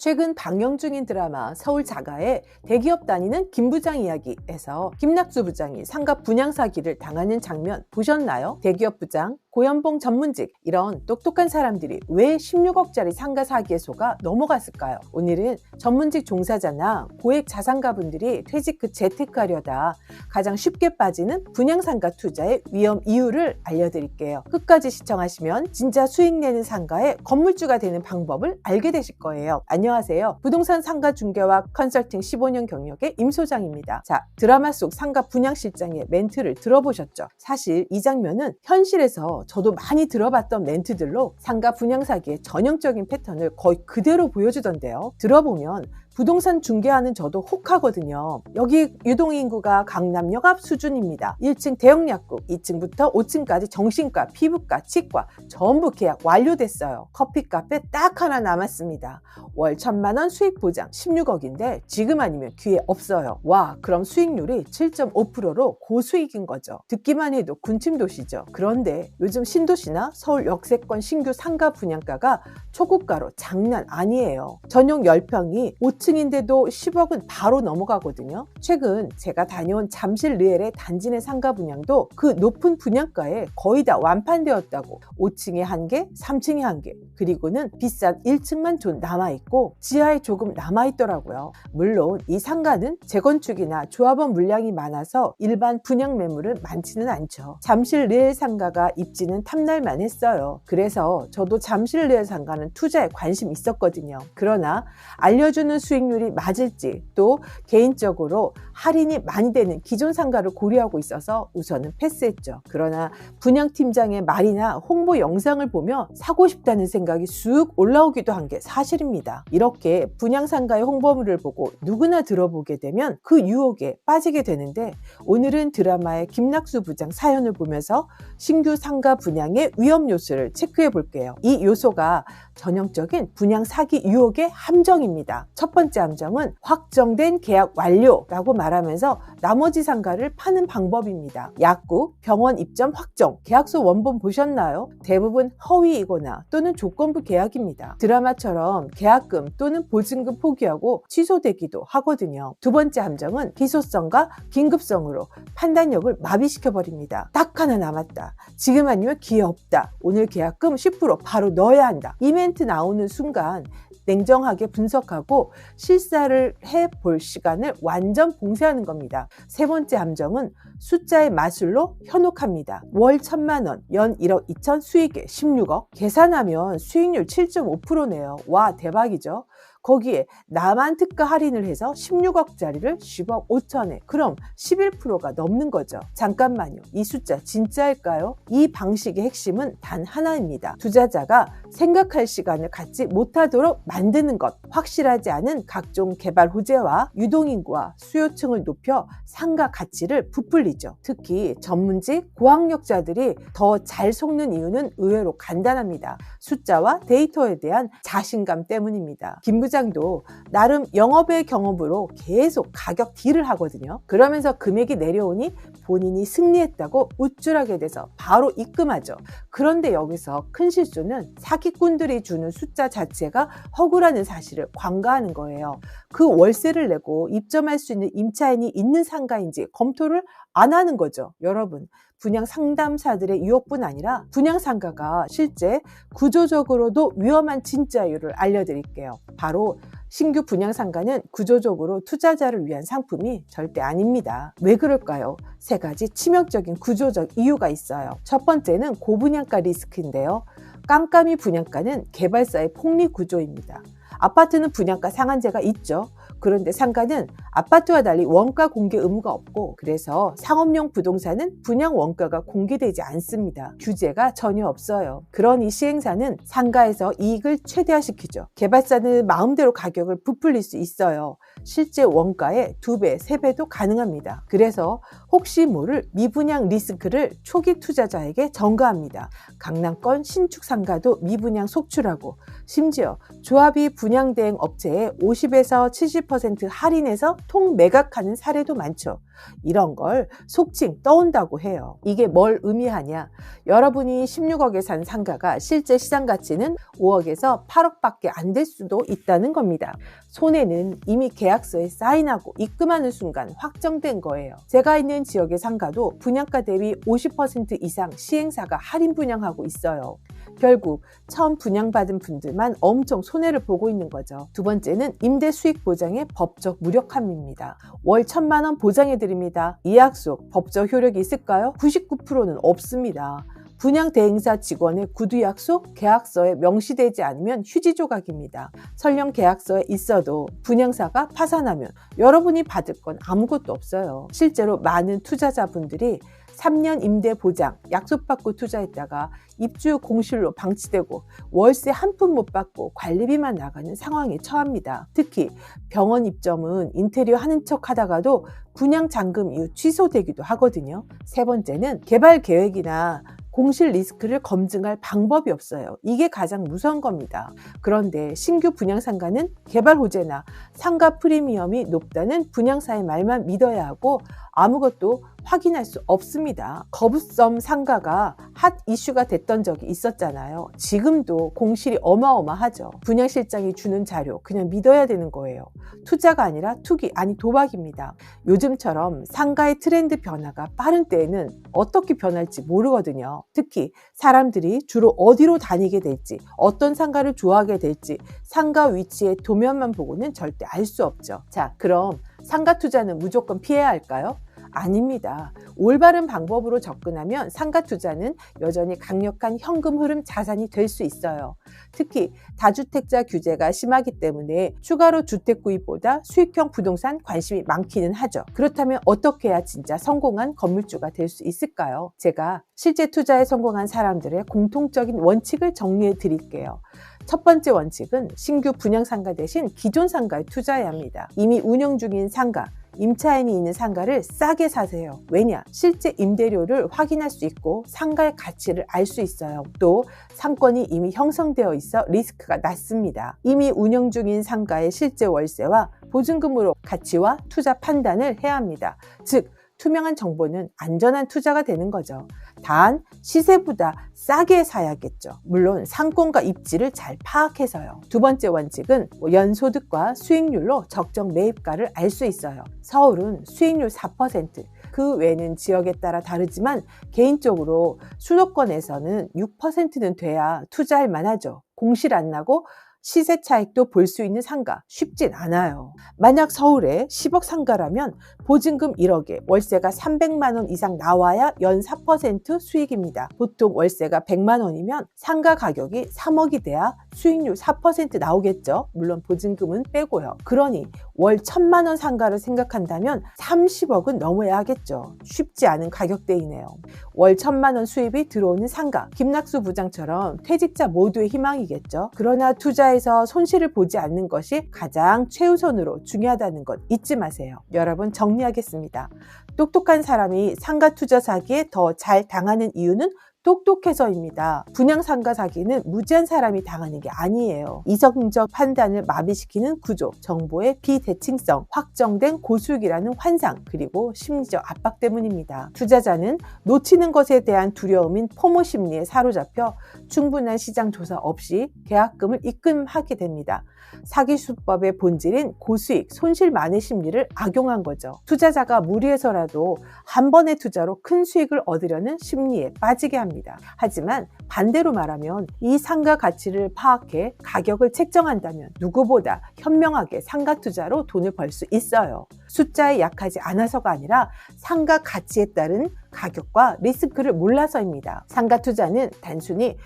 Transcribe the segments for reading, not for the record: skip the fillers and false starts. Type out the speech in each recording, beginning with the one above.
최근 방영 중인 드라마 서울 자가의 대기업 다니는 김 부장 이야기에서 김낙수 부장이 상가 분양 사기를 당하는 장면 보셨나요? 대기업 부장, 고연봉 전문직, 이런 똑똑한 사람들이 왜 16억짜리 상가 사기에 속아 넘어갔을까요? 오늘은 전문직 종사자나 고액 자산가분들이 퇴직 후 재테크하려다 가장 쉽게 빠지는 분양상가 투자의 위험 이유를 알려드릴게요. 끝까지 시청하시면 진짜 수익 내는 상가의 건물주가 되는 방법을 알게 되실 거예요. 안녕하세요. 부동산 상가 중개와 컨설팅 15년 경력의 임 소장입니다. 자, 드라마 속 상가 분양 실장의 멘트를 들어보셨죠? 사실 이 장면은 현실에서 저도 많이 들어봤던 멘트들로 상가 분양 사기의 전형적인 패턴을 거의 그대로 보여주던데요. 들어보면 부동산 중개하는 저도 혹하거든요. 여기 유동인구가 강남역 앞 수준입니다. 1층 대형 약국, 2층부터 5층까지 정신과, 피부과, 치과 전부 계약 완료됐어요. 커피 카페 딱 하나 남았습니다. 월 1,000만 원 수익 보장 16억인데 지금 아니면 기회 없어요. 와, 그럼 수익률이 7.5%로 고수익인 거죠. 듣기만 해도 군침 도시죠. 그런데 요즘 신도시나 서울 역세권 신규 상가 분양가가 초고가로 장난 아니에요. 전용 10평이 5층인데도 10억은 바로 넘어가거든요. 최근 제가 다녀온 잠실 르엘의 단지 내 상가 분양도 그 높은 분양가에 거의 다 완판되었다고. 5층에 1개, 3층에 1개, 그리고는 비싼 1층만 좀 남아있고 지하에 조금 남아있더라고요. 물론 이 상가는 재건축이나 조합원 물량이 많아서 일반 분양 매물은 많지는 않죠. 잠실 르엘 상가가 입지는 탐날만 했어요. 그래서 저도 잠실 르엘 상가는 투자에 관심 있었거든요. 그러나 알려주는 수익률이 맞을지, 또 개인적으로 할인이 많이 되는 기존 상가를 고려하고 있어서 우선은 패스했죠. 그러나 분양팀장의 말이나 홍보 영상을 보며 사고 싶다는 생각이 쑥 올라오기도 한 게 사실입니다. 이렇게 분양상가의 홍보물을 보고 누구나 들어보게 되면 그 유혹에 빠지게 되는데, 오늘은 드라마의 김낙수 부장 사연을 보면서 신규 상가 분양의 위험 요소를 체크해 볼게요. 이 요소가 전형적인 분양 사기 유혹의 함정입니다. 첫 번째 함정은 확정된 계약 완료라고 말하면서 나머지 상가를 파는 방법입니다. 약국, 병원 입점 확정, 계약서 원본 보셨나요? 대부분 허위이거나 또는 조건부 계약입니다. 드라마처럼 계약금 또는 보증금 포기하고 취소되기도 하거든요. 두 번째 함정은 희소성과 긴급성으로 판단력을 마비시켜버립니다. 딱 하나 남았다. 지금 아니면 기회 없다. 오늘 계약금 10% 바로 넣어야 한다. 이 멘트 나오는 순간 냉정하게 분석하고 실사를 해볼 시간을 완전 봉쇄하는 겁니다. 세 번째 함정은 숫자의 마술로 현혹합니다. 월 1,000만 원, 연 1억 2천, 수익에 16억. 계산하면 수익률 7.5%네요. 와, 대박이죠. 거기에 나만 특가 할인을 해서 16억짜리를 10억 5천에, 그럼 11%가 넘는 거죠. 잠깐만요. 이 숫자 진짜일까요? 이 방식의 핵심은 단 하나입니다. 투자자가 생각할 시간을 갖지 못하도록 만드는 것. 확실하지 않은 각종 개발 호재와 유동인구와 수요층을 높여 상가 가치를 부풀리죠. 특히 전문직, 고학력자들이 더 잘 속는 이유는 의외로 간단합니다. 숫자와 데이터에 대한 자신감 때문입니다. 김 부장도 나름 영업의 경험으로 계속 가격 딜을 하거든요. 그러면서 금액이 내려오니 본인이 승리했다고 우쭐하게 돼서 바로 입금하죠. 그런데 여기서 큰 실수는 사기꾼들이 주는 숫자 자체가 허구라는 사실을 관가하는 거예요. 그 월세를 내고 입점할 수 있는 임차인이 있는 상가인지 검토를 안 하는 거죠. 여러분, 분양 상담사들의 유혹뿐 아니라 분양 상가가 실제 구조적으로도 위험한 진짜 이유를 알려드릴게요. 바로 신규 분양 상가는 구조적으로 투자자를 위한 상품이 절대 아닙니다. 왜 그럴까요? 세 가지 치명적인 구조적 이유가 있어요. 첫 번째는 고분양가 리스크인데요. 깜깜이 분양가는 개발사의 폭리 구조입니다. 아파트는 분양가 상한제가 있죠. 그런데 상가는 아파트와 달리 원가 공개 의무가 없고, 그래서 상업용 부동산은 분양 원가가 공개되지 않습니다. 규제가 전혀 없어요. 그러니 시행사는 상가에서 이익을 최대화시키죠. 개발사는 마음대로 가격을 부풀릴 수 있어요. 실제 원가의 2배, 3배도 가능합니다. 그래서 혹시 모를 미분양 리스크를 초기 투자자에게 전가합니다. 강남권 신축 상가도 미분양 속출하고, 심지어 조합이 분양 대행 업체에 50에서 70% 50% 할인해서 통매각하는 사례도 많죠. 이런 걸 속칭 떠온다고 해요. 이게 뭘 의미하냐? 여러분이 16억에 산 상가가 실제 시장 가치는 5억에서 8억밖에 안 될 수도 있다는 겁니다. 손해는 이미 계약서에 사인하고 입금하는 순간 확정된 거예요. 제가 있는 지역의 상가도 분양가 대비 50% 이상 시행사가 할인 분양하고 있어요. 결국 처음 분양받은 분들만 엄청 손해를 보고 있는 거죠. 두 번째는 임대 수익 보장의 법적 무력함입니다. 월 1,000만 원 보장해드립니다. 이 약속 법적 효력이 있을까요? 99%는 없습니다. 분양 대행사 직원의 구두 약속, 계약서에 명시되지 않으면 휴지 조각입니다. 설령 계약서에 있어도 분양사가 파산하면 여러분이 받을 건 아무것도 없어요. 실제로 많은 투자자분들이 3년 임대 보장 약속받고 투자했다가 입주 공실로 방치되고 월세 한 푼 못 받고 관리비만 나가는 상황에 처합니다. 특히 병원 입점은 인테리어 하는 척 하다가도 분양 잔금 이후 취소되기도 하거든요. 세 번째는 개발 계획이나 공실 리스크를 검증할 방법이 없어요. 이게 가장 무서운 겁니다. 그런데 신규 분양 상가는 개발 호재나 상가 프리미엄이 높다는 분양사의 말만 믿어야 하고 아무것도 확인할 수 없습니다. 거부성 상가가 핫 이슈가 됐던 적이 있었잖아요. 지금도 공실이 어마어마하죠. 분양실장이 주는 자료 그냥 믿어야 되는 거예요. 투자가 아니라 투기, 아니 도박입니다. 요즘처럼 상가의 트렌드 변화가 빠른 때에는 어떻게 변할지 모르거든요. 특히 사람들이 주로 어디로 다니게 될지, 어떤 상가를 좋아하게 될지 상가 위치의 도면만 보고는 절대 알 수 없죠. 자, 그럼 상가 투자는 무조건 피해야 할까요? 아닙니다. 올바른 방법으로 접근하면 상가 투자는 여전히 강력한 현금 흐름 자산이 될 수 있어요. 특히 다주택자 규제가 심하기 때문에 추가로 주택 구입보다 수익형 부동산 관심이 많기는 하죠. 그렇다면 어떻게 해야 진짜 성공한 건물주가 될 수 있을까요? 제가 실제 투자에 성공한 사람들의 공통적인 원칙을 정리해 드릴게요. 첫 번째 원칙은 신규 분양 상가 대신 기존 상가에 투자해야 합니다. 이미 운영 중인 상가, 임차인이 있는 상가를 싸게 사세요. 왜냐? 실제 임대료를 확인할 수 있고 상가의 가치를 알 수 있어요. 또 상권이 이미 형성되어 있어 리스크가 낮습니다. 이미 운영 중인 상가의 실제 월세와 보증금으로 가치와 투자 판단을 해야 합니다. 즉, 투명한 정보는 안전한 투자가 되는 거죠. 단 시세보다 싸게 사야겠죠. 물론 상권과 입지를 잘 파악해서요. 두 번째 원칙은 연소득과 수익률로 적정 매입가를 알 수 있어요. 서울은 수익률 4%, 그 외에는 지역에 따라 다르지만 개인적으로 수도권에서는 6%는 돼야 투자할 만하죠. 공실 안 나고 시세 차익도 볼 수 있는 상가 쉽진 않아요. 만약 서울에 10억 상가라면 보증금 1억에 월세가 300만 원 이상 나와야 연 4% 수익입니다. 보통 월세가 100만 원이면 상가 가격이 3억이 돼야 수익률 4% 나오겠죠. 물론 보증금은 빼고요. 그러니 월 1,000만 원 상가를 생각한다면 30억은 넘어야 하겠죠. 쉽지 않은 가격대이네요. 월 1,000만 원 수입이 들어오는 상가, 김낙수 부장처럼 퇴직자 모두의 희망이겠죠. 그러나 투자에서 손실을 보지 않는 것이 가장 최우선으로 중요하다는 것 잊지 마세요. 여러분, 정리하겠습니다. 똑똑한 사람이 상가 투자 사기에 더 잘 당하는 이유는 똑똑해서입니다. 분양 상가 사기는 무지한 사람이 당하는 게 아니에요. 이성적 판단을 마비시키는 구조, 정보의 비대칭성, 확정된 고수익이라는 환상, 그리고 심리적 압박 때문입니다. 투자자는 놓치는 것에 대한 두려움인 포모 심리에 사로잡혀 충분한 시장 조사 없이 계약금을 입금하게 됩니다. 사기 수법의 본질인 고수익, 손실만의 심리를 악용한 거죠. 투자자가 무리해서라도 한 번의 투자로 큰 수익을 얻으려는 심리에 빠지게 합니다. 하지만 반대로 말하면 이 상가 가치를 파악해 가격을 책정한다면 누구보다 현명하게 상가 투자로 돈을 벌 수 있어요. 숫자에 약하지 않아서가 아니라 상가 가치에 따른 가격과 리스크를 몰라서입니다. 상가 투자는 단순히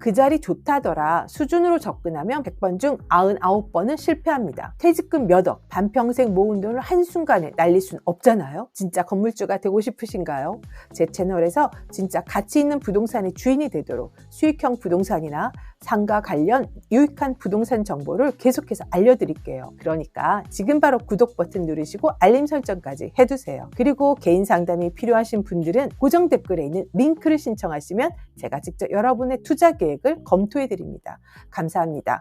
그 자리 좋다더라 수준으로 접근하면 100번 중 99번은 실패합니다. 퇴직금 몇 억, 반평생 모은 돈을 한순간에 날릴 순 없잖아요. 진짜 건물주가 되고 싶으신가요? 제 채널에서 진짜 가치 있는 부동산의 주인이 되도록 수익형 부동산이나 상가 관련 유익한 부동산 정보를 계속해서 알려드릴게요. 그러니까 지금 바로 구독 버튼 누르시고 알림 설정까지 해두세요. 그리고 개인 상담이 필요하신 분들은 고정 댓글에 있는 링크를 신청하시면 제가 직접 여러분의 투자 계획을 검토해 드립니다. 감사합니다.